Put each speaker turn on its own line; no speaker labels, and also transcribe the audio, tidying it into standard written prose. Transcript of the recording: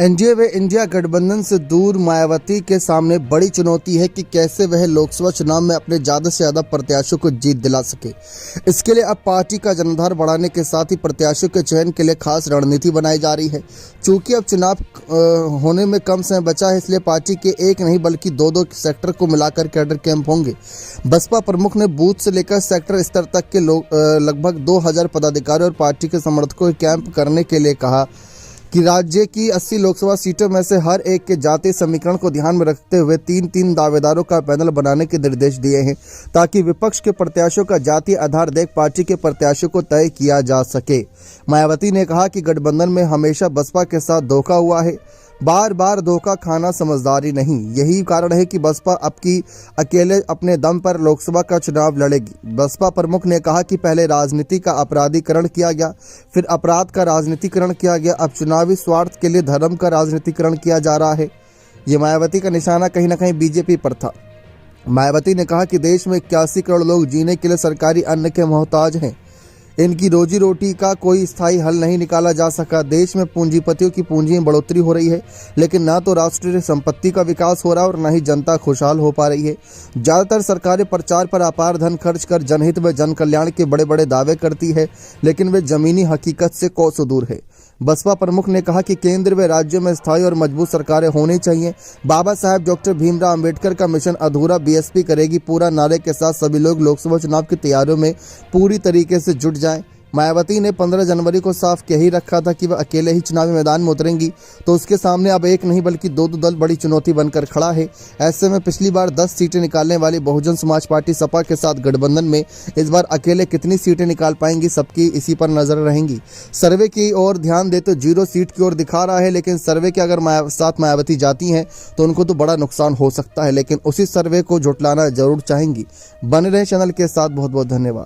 NDA व India गठबंधन से दूर मायावती के सामने बड़ी चुनौती है कि कैसे वह लोकसभा चुनाव में अपने ज़्यादा से ज़्यादा प्रत्याशियों को जीत दिला सके। इसके लिए अब पार्टी का जनाधार बढ़ाने के साथ ही प्रत्याशियों के चयन के लिए खास रणनीति बनाई जा रही है। चूंकि अब चुनाव होने में कम समय बचा है, इसलिए पार्टी के एक नहीं बल्कि दो सेक्टर को मिलाकर कैडर कैंप होंगे। बसपा प्रमुख ने बूथ से लेकर सेक्टर स्तर तक के लगभग 2000 पदाधिकारी और पार्टी के समर्थकों को कैंप करने के लिए कहा कि राज्य की 80 लोकसभा सीटों में से हर एक के जातीय समीकरण को ध्यान में रखते हुए तीन दावेदारों का पैनल बनाने के निर्देश दिए हैं, ताकि विपक्ष के प्रत्याशियों का जातीय आधार देख पार्टी के प्रत्याशियों को तय किया जा सके। मायावती ने कहा कि गठबंधन में हमेशा बसपा के साथ धोखा हुआ है, बार बार धोखा खाना समझदारी नहीं। यही कारण है कि बसपा अब की अकेले अपने दम पर लोकसभा का चुनाव लड़ेगी। बसपा प्रमुख ने कहा कि पहले राजनीति का अपराधीकरण किया गया, फिर अपराध का राजनीतिकरण किया गया, अब चुनावी स्वार्थ के लिए धर्म का राजनीतिकरण किया जा रहा है। ये मायावती का निशाना कहीं ना कहीं बीजेपी पर था। मायावती ने कहा कि देश में 81 करोड़ लोग जीने के लिए सरकारी अन्न के मोहताज हैं। इनकी रोजी रोटी का कोई स्थायी हल नहीं निकाला जा सका। देश में पूंजीपतियों की पूंजी में बढ़ोतरी हो रही है, लेकिन ना तो राष्ट्रीय संपत्ति का विकास हो रहा है और न ही जनता खुशहाल हो पा रही है। ज़्यादातर सरकारें प्रचार पर अपार धन खर्च कर जनहित व जन कल्याण के बड़े बड़े दावे करती है, लेकिन वे जमीनी हकीकत से कोसों दूर है। बसपा प्रमुख ने कहा कि केंद्र व राज्यों में स्थायी और मजबूत सरकारें होनी चाहिए। बाबा साहेब डॉक्टर भीमराव अंबेडकर का मिशन अधूरा बीएसपी करेगी पूरा नारे के साथ सभी लोग लोकसभा चुनाव की तैयारियों में पूरी तरीके से जुट जाएं। मायावती ने 15 जनवरी को साफ कह ही रखा था कि वह अकेले ही चुनावी मैदान में उतरेंगी, तो उसके सामने अब एक नहीं बल्कि दो दल बड़ी चुनौती बनकर खड़ा है। ऐसे में पिछली बार 10 सीटें निकालने वाली बहुजन समाज पार्टी सपा के साथ गठबंधन में इस बार अकेले कितनी सीटें निकाल पाएंगी, सबकी इसी पर नजर रहेंगी। सर्वे की ओर ध्यान दे तो 0 सीट की ओर दिखा रहा है, लेकिन सर्वे के अगर साथ मायावती जाती हैं तो उनको तो बड़ा नुकसान हो सकता है, लेकिन उसी सर्वे को झुटलाना जरूर चाहेंगी। बने रहे चैनल के साथ। बहुत बहुत धन्यवाद।